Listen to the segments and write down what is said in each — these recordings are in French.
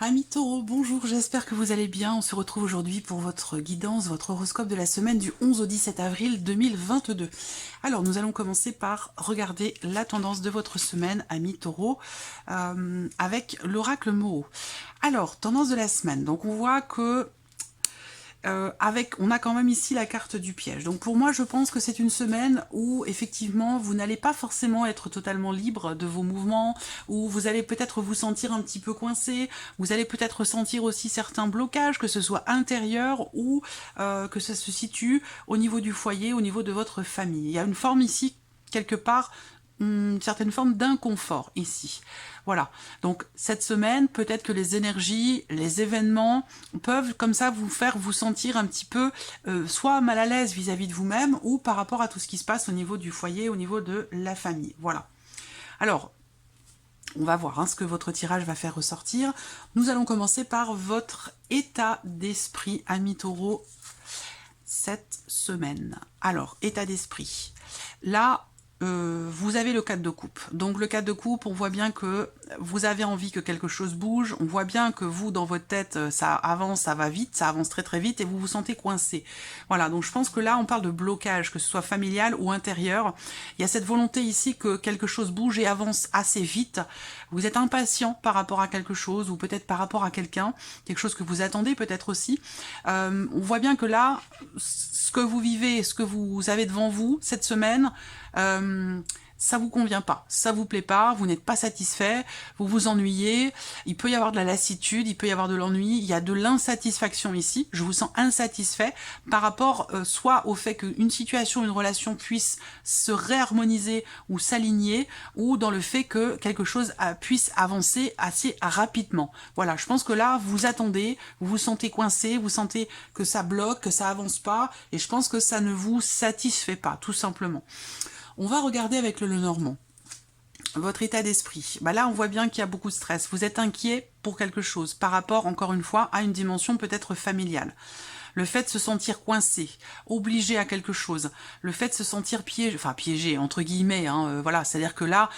Amis Taureau, bonjour, j'espère que vous allez bien. On se retrouve aujourd'hui pour votre guidance, votre horoscope de la semaine du 11 au 17 avril 2022. Alors, nous allons commencer par regarder la tendance de votre semaine, amis Taureau, avec l'oracle Moreau. Alors, tendance de la semaine. Donc, on voit que on a quand même ici la carte du piège. Donc pour moi, je pense que c'est une semaine où effectivement, vous n'allez pas forcément être totalement libre de vos mouvements, où vous allez peut-être vous sentir un petit peu coincé, vous allez peut-être sentir aussi certains blocages, que ce soit intérieur ou que ça se situe au niveau du foyer, au niveau de votre famille. Il y a une forme ici, quelque part, une certaine forme d'inconfort ici. Voilà, donc cette semaine, peut-être que les énergies, les événements peuvent comme ça vous faire vous sentir un petit peu soit mal à l'aise vis-à-vis de vous-même ou par rapport à tout ce qui se passe au niveau du foyer, au niveau de la famille. Voilà. Alors, on va voir ce que votre tirage va faire ressortir. Nous allons commencer par votre état d'esprit, amis Taureau, cette semaine. Alors, état d'esprit. Là, vous avez le 4 de coupe. Donc le 4 de coupe, on voit bien que vous avez envie que quelque chose bouge, on voit bien que vous, dans votre tête, ça avance, ça va vite, ça avance très très vite et vous vous sentez coincé. Voilà, donc je pense que là, on parle de blocage, que ce soit familial ou intérieur. Il y a cette volonté ici que quelque chose bouge et avance assez vite. Vous êtes impatient par rapport à quelque chose ou peut-être par rapport à quelqu'un, quelque chose que vous attendez peut-être aussi. On voit bien que là, ce que vous vivez, ce que vous avez devant vous cette semaine, ça vous convient pas, ça vous plaît pas, vous n'êtes pas satisfait, vous vous ennuyez, il peut y avoir de la lassitude, il peut y avoir de l'ennui, il y a de l'insatisfaction ici, je vous sens insatisfait par rapport soit au fait qu'une situation, une relation puisse se réharmoniser ou s'aligner, ou dans le fait que quelque chose puisse avancer assez rapidement. Voilà, je pense que là, vous attendez, vous vous sentez coincé, vous sentez que ça bloque, que ça avance pas, et je pense que ça ne vous satisfait pas, tout simplement. On va regarder avec le Lenormand. Votre état d'esprit. Bah là, on voit bien qu'il y a beaucoup de stress. Vous êtes inquiet pour quelque chose par rapport, encore une fois, à une dimension peut-être familiale. Le fait de se sentir coincé, obligé à quelque chose, le fait de se sentir piégé, enfin piégé entre guillemets, voilà, c'est-à-dire que là,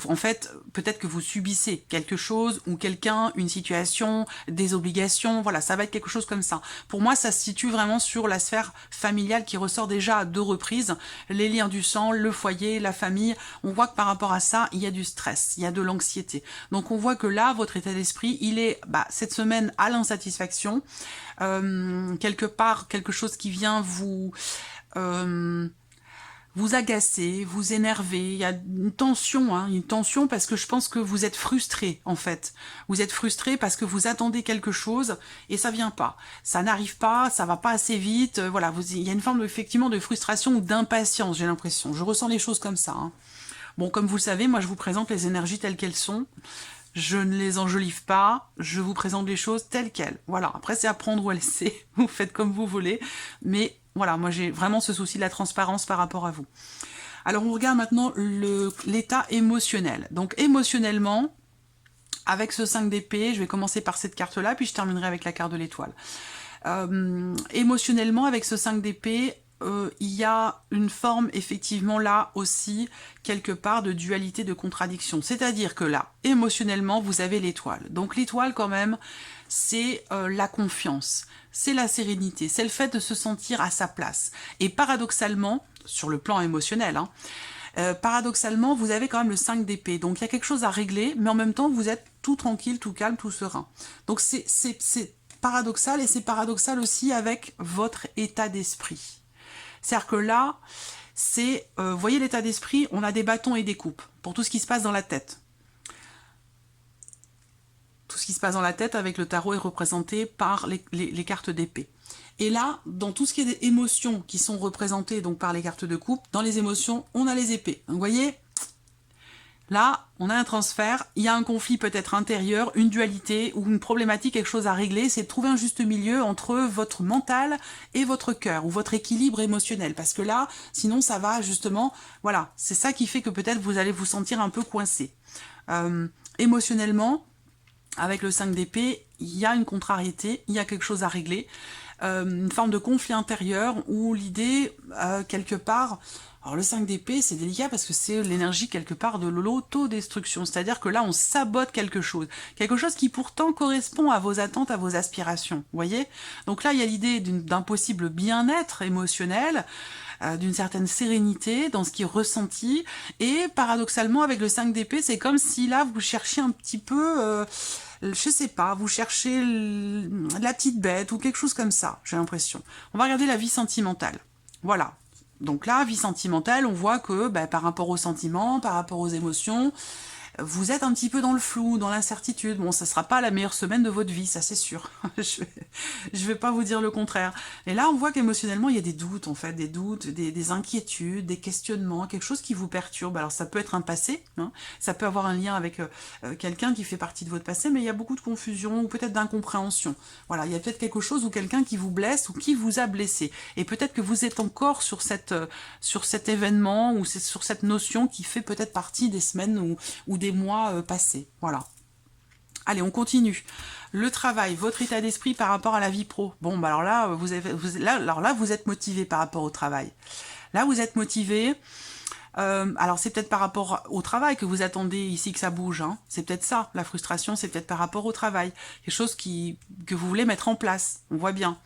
en fait, peut-être que vous subissez quelque chose ou quelqu'un, une situation, des obligations, voilà, ça va être quelque chose comme ça. Pour moi, ça se situe vraiment sur la sphère familiale qui ressort déjà à 2 reprises, les liens du sang, le foyer, la famille. On voit que par rapport à ça, il y a du stress, il y a de l'anxiété. Donc on voit que là, votre état d'esprit, il est cette semaine à l'insatisfaction. Quelque part, quelque chose qui vient vous agacer, vous énerver, il y a une tension parce que je pense que vous êtes frustré en fait. Vous êtes frustré parce que vous attendez quelque chose et ça vient pas. Ça n'arrive pas, ça va pas assez vite, voilà, il y a une forme effectivement de frustration ou d'impatience, j'ai l'impression. Je ressens les choses comme ça. Bon, comme vous le savez, moi je vous présente les énergies telles qu'elles sont. Je ne les enjolive pas, je vous présente les choses telles quelles. Voilà, après c'est à prendre ou à laisser, vous faites comme vous voulez, mais voilà, moi j'ai vraiment ce souci de la transparence par rapport à vous. Alors on regarde maintenant l'état émotionnel. Donc émotionnellement, avec ce 5 d'épée, je vais commencer par cette carte-là, puis je terminerai avec la carte de l'étoile. Émotionnellement, avec ce 5 d'épée, il y a une forme effectivement là aussi quelque part de dualité, de contradiction. C'est-à-dire que là, émotionnellement, vous avez l'étoile. Donc l'étoile quand même, c'est la confiance, c'est la sérénité, c'est le fait de se sentir à sa place. Et paradoxalement, sur le plan émotionnel, paradoxalement, vous avez quand même le 5 d'épée. Donc il y a quelque chose à régler, mais en même temps, vous êtes tout tranquille, tout calme, tout serein. Donc c'est paradoxal, et c'est paradoxal aussi avec votre état d'esprit. C'est-à-dire que là, vous voyez l'état d'esprit, on a des bâtons et des coupes pour tout ce qui se passe dans la tête. Tout ce qui se passe dans la tête avec le tarot est représenté par les cartes d'épée. Et là, dans tout ce qui est des émotions qui sont représentées donc par les cartes de coupe, dans les émotions, on a les épées. Donc, vous voyez, là, on a un transfert, il y a un conflit peut-être intérieur, une dualité ou une problématique, quelque chose à régler, c'est de trouver un juste milieu entre votre mental et votre cœur, ou votre équilibre émotionnel. Parce que là, sinon ça va justement, voilà, c'est ça qui fait que peut-être vous allez vous sentir un peu coincé. Émotionnellement, avec le 5 d'épée, il y a une contrariété, il y a quelque chose à régler. une forme de conflit intérieur où l'idée, quelque part... Alors le 5 d'épée, c'est délicat parce que c'est l'énergie quelque part de l'autodestruction. C'est-à-dire que là, on sabote quelque chose. Quelque chose qui pourtant correspond à vos attentes, à vos aspirations. Vous voyez? Donc là, il y a l'idée d'un possible bien-être émotionnel, d'une certaine sérénité dans ce qui est ressenti. Et paradoxalement, avec le 5 d'épée, c'est comme si là, vous cherchiez un petit peu... je sais pas, vous cherchez la petite bête ou quelque chose comme ça, j'ai l'impression. On va regarder la vie sentimentale. Voilà. Donc là, vie sentimentale, on voit que par rapport aux sentiments, par rapport aux émotions, vous êtes un petit peu dans le flou, dans l'incertitude. Bon, ça sera pas la meilleure semaine de votre vie, ça c'est sûr. je vais pas vous dire le contraire. Et là, on voit qu'émotionnellement, il y a des doutes, en fait, des doutes, des inquiétudes, des questionnements, quelque chose qui vous perturbe. Alors, ça peut être un passé, hein, ça peut avoir un lien avec quelqu'un qui fait partie de votre passé, mais il y a beaucoup de confusion ou peut-être d'incompréhension. Voilà, il y a peut-être quelque chose ou quelqu'un qui vous blesse ou qui vous a blessé. Et peut-être que vous êtes encore sur cet événement ou sur cette notion qui fait peut-être partie des semaines ou des mois passés. Voilà. Allez, on continue. Le travail, votre état d'esprit par rapport à la vie pro. Bon, bah alors là, vous êtes motivé par rapport au travail. Là, vous êtes motivé. Alors c'est peut-être par rapport au travail que vous attendez ici que ça bouge, hein. C'est peut-être ça, la frustration, c'est peut-être par rapport au travail, quelque chose que vous voulez mettre en place, on voit bien.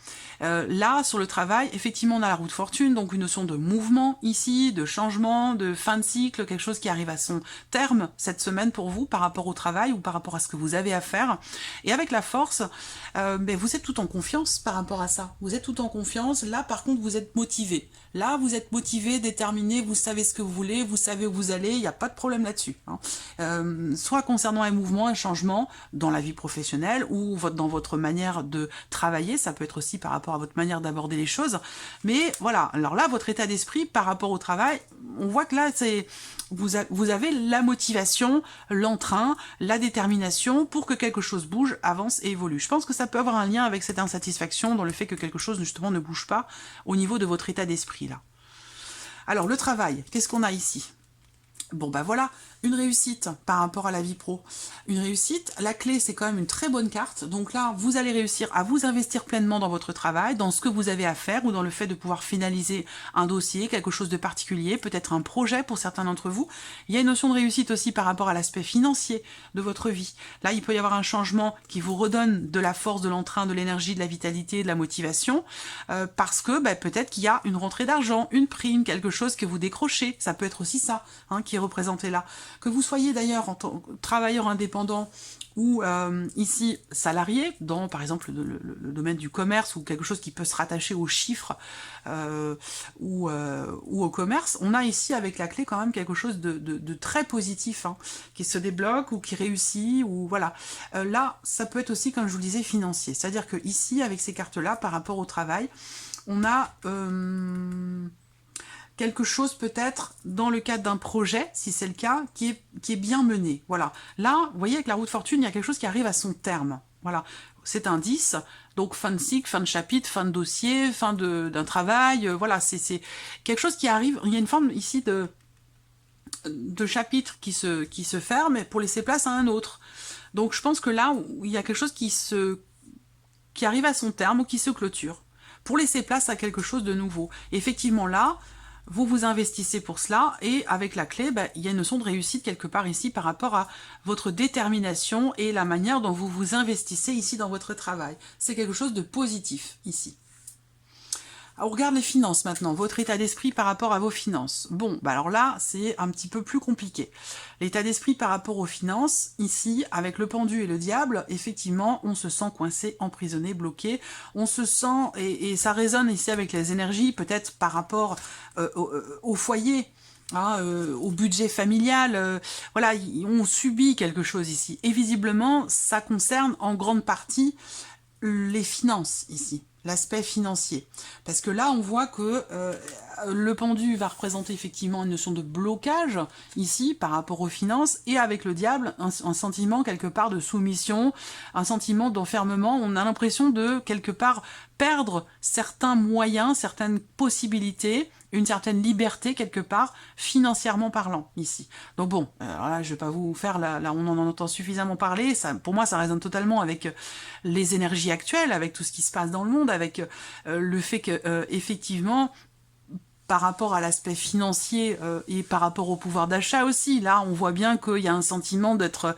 Là, sur le travail, effectivement, on a la roue de fortune, donc une notion de mouvement ici, de changement, de fin de cycle, quelque chose qui arrive à son terme cette semaine pour vous par rapport au travail ou par rapport à ce que vous avez à faire. Et avec la force, vous êtes tout en confiance par rapport à ça. Vous êtes tout en confiance, là par contre vous êtes motivé. Là, vous êtes motivé, déterminé, vous savez ce que vous voulez, vous savez où vous allez, il n'y a pas de problème là-dessus. Hein. Soit concernant un mouvement, un changement dans la vie professionnelle ou dans votre manière de travailler, ça peut être aussi par rapport à votre manière d'aborder les choses. Mais voilà, alors là, votre état d'esprit par rapport au travail, on voit que là, vous avez la motivation, l'entrain, la détermination pour que quelque chose bouge, avance et évolue. Je pense que ça peut avoir un lien avec cette insatisfaction dans le fait que quelque chose justement ne bouge pas au niveau de votre état d'esprit là. Alors le travail, qu'est-ce qu'on a ici? Bon voilà, une réussite par rapport à la vie pro. Une réussite, la clé c'est quand même une très bonne carte, donc là vous allez réussir à vous investir pleinement dans votre travail, dans ce que vous avez à faire ou dans le fait de pouvoir finaliser un dossier, quelque chose de particulier, peut-être un projet pour certains d'entre vous. Il y a une notion de réussite aussi par rapport à l'aspect financier de votre vie. Là il peut y avoir un changement qui vous redonne de la force, de l'entrain, de l'énergie, de la vitalité, de la motivation, parce que peut-être qu'il y a une rentrée d'argent, une prime, quelque chose que vous décrochez, ça peut être aussi ça hein, qui est représenté là. Que vous soyez d'ailleurs en tant que travailleur indépendant ou ici salarié, dans par exemple le domaine du commerce ou quelque chose qui peut se rattacher aux chiffres ou au commerce, on a ici avec la clé quand même quelque chose de très positif hein, qui se débloque ou qui réussit, ou voilà. Là, ça peut être aussi, comme je vous le disais, financier. C'est-à-dire que ici, avec ces cartes-là, par rapport au travail, on a... quelque chose peut-être dans le cadre d'un projet, si c'est le cas, qui est bien mené. Voilà. Là, vous voyez, avec la roue de fortune, il y a quelque chose qui arrive à son terme. Voilà. C'est un 10, donc fin de cycle, fin de chapitre, fin de dossier, fin d'un travail. Voilà, c'est quelque chose qui arrive. Il y a une forme ici de chapitre qui se ferme pour laisser place à un autre. Donc je pense que là, il y a quelque chose qui arrive à son terme ou qui se clôture pour laisser place à quelque chose de nouveau. Et effectivement, là, vous vous investissez pour cela, et avec la clé, il y a une notion de réussite quelque part ici par rapport à votre détermination et la manière dont vous vous investissez ici dans votre travail. C'est quelque chose de positif ici. On regarde les finances maintenant, votre état d'esprit par rapport à vos finances. Bon, alors là, c'est un petit peu plus compliqué. L'état d'esprit par rapport aux finances, ici, avec le pendu et le diable, effectivement, on se sent coincé, emprisonné, bloqué. On se sent, et ça résonne ici avec les énergies, peut-être par rapport au foyer, hein, au budget familial. Voilà, on subit quelque chose ici. Et visiblement, ça concerne en grande partie les finances ici. L'aspect financier. Parce que là, on voit que le pendu va représenter effectivement une notion de blocage, ici, par rapport aux finances, et avec le diable, un sentiment quelque part de soumission, un sentiment d'enfermement. On a l'impression de, quelque part, perdre certains moyens, certaines possibilités, une certaine liberté quelque part, financièrement parlant, ici. Donc bon, alors là, je vais pas vous faire, là on en entend suffisamment parler, ça, pour moi ça résonne totalement avec les énergies actuelles, avec tout ce qui se passe dans le monde, avec le fait que, effectivement, par rapport à l'aspect financier et par rapport au pouvoir d'achat aussi. Là, on voit bien qu'il y a un sentiment d'être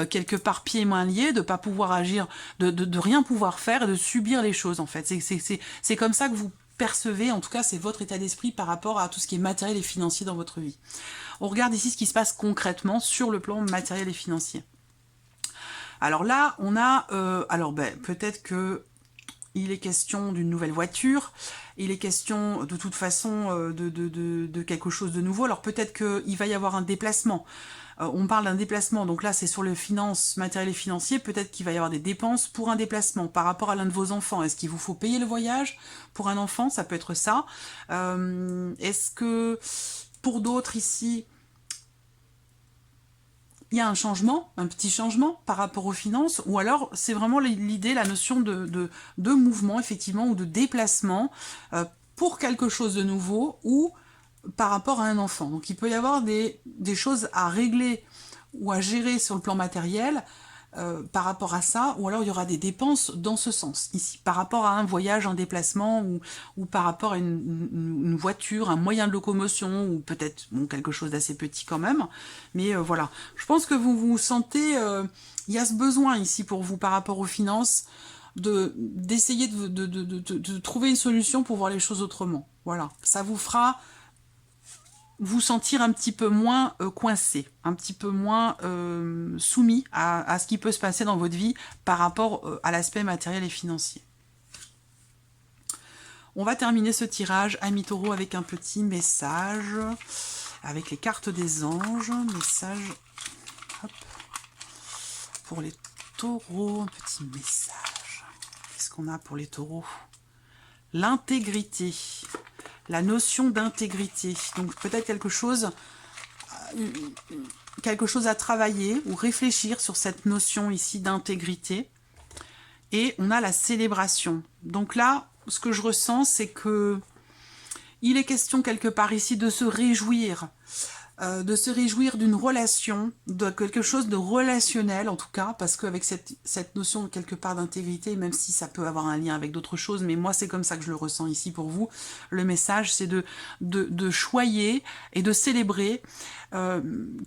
quelque part pieds et mains liés, de pas pouvoir agir, de rien pouvoir faire et de subir les choses, en fait. C'est comme ça que vous percevez, en tout cas, c'est votre état d'esprit par rapport à tout ce qui est matériel et financier dans votre vie. On regarde ici ce qui se passe concrètement sur le plan matériel et financier. Alors là, on a... peut-être que il est question d'une nouvelle voiture, il est question de toute façon de quelque chose de nouveau. Alors peut-être qu'il va y avoir un déplacement. On parle d'un déplacement, donc là c'est sur les finances, matériel et financier, peut-être qu'il va y avoir des dépenses pour un déplacement par rapport à l'un de vos enfants. Est-ce qu'il vous faut payer le voyage pour un enfant? Ça peut être ça. Est-ce que pour d'autres ici, il y a un changement, un petit changement par rapport aux finances, ou alors c'est vraiment l'idée, la notion de mouvement, effectivement, ou de déplacement pour quelque chose de nouveau, ou par rapport à un enfant. Donc il peut y avoir des choses à régler ou à gérer sur le plan matériel par rapport à ça, ou alors il y aura des dépenses dans ce sens, ici, par rapport à un voyage, un déplacement, ou par rapport à une voiture, un moyen de locomotion, ou peut-être quelque chose d'assez petit quand même, mais voilà. Je pense que vous vous sentez, il y a ce besoin ici pour vous par rapport aux finances, d'essayer de trouver une solution pour voir les choses autrement. Voilà, ça vous fera vous sentir un petit peu moins coincé, un petit peu moins soumis à ce qui peut se passer dans votre vie par rapport à l'aspect matériel et financier. On va terminer ce tirage, amis taureaux, avec un petit message, avec les cartes des anges, message hop, pour les taureaux, un petit message. Qu'est-ce qu'on a pour les taureaux? L'intégrité. La notion d'intégrité, donc peut-être quelque chose à travailler ou réfléchir sur cette notion ici d'intégrité. Et on a la célébration. Donc là, ce que je ressens, c'est que il est question quelque part ici de se réjouir d'une relation, de quelque chose de relationnel en tout cas, parce qu'avec cette notion quelque part d'intégrité, même si ça peut avoir un lien avec d'autres choses, mais moi c'est comme ça que je le ressens ici pour vous, le message c'est de choyer et de célébrer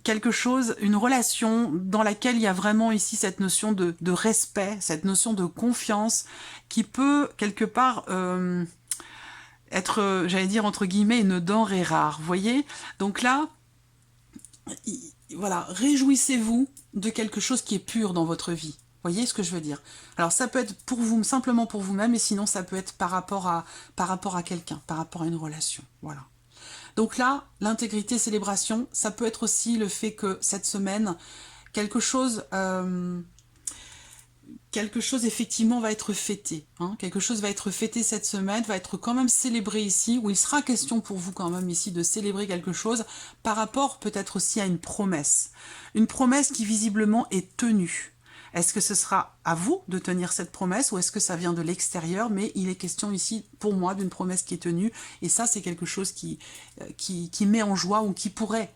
quelque chose, une relation dans laquelle il y a vraiment ici cette notion de respect, cette notion de confiance qui peut quelque part... être, j'allais dire entre guillemets, une denrée rare, vous voyez? Donc là, voilà, réjouissez-vous de quelque chose qui est pur dans votre vie. Vous voyez ce que je veux dire? Alors ça peut être pour vous, simplement pour vous-même, et sinon ça peut être par rapport à quelqu'un, par rapport à une relation. Voilà. Donc là, l'intégrité, célébration, ça peut être aussi le fait que cette semaine, quelque chose effectivement va être fêté. Hein. Quelque chose va être fêté cette semaine, va être quand même célébré ici, où il sera question pour vous quand même ici de célébrer quelque chose par rapport peut-être aussi à une promesse. Une promesse qui visiblement est tenue. Est-ce que ce sera à vous de tenir cette promesse ou est-ce que ça vient de l'extérieur? Mais il est question ici, pour moi, d'une promesse qui est tenue. Et ça, c'est quelque chose qui met en joie ou qui pourrait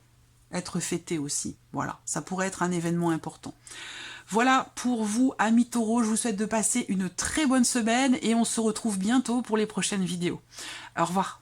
être fêté aussi. Voilà, ça pourrait être un événement important. Voilà pour vous, amis taureaux, je vous souhaite de passer une très bonne semaine et on se retrouve bientôt pour les prochaines vidéos. Au revoir.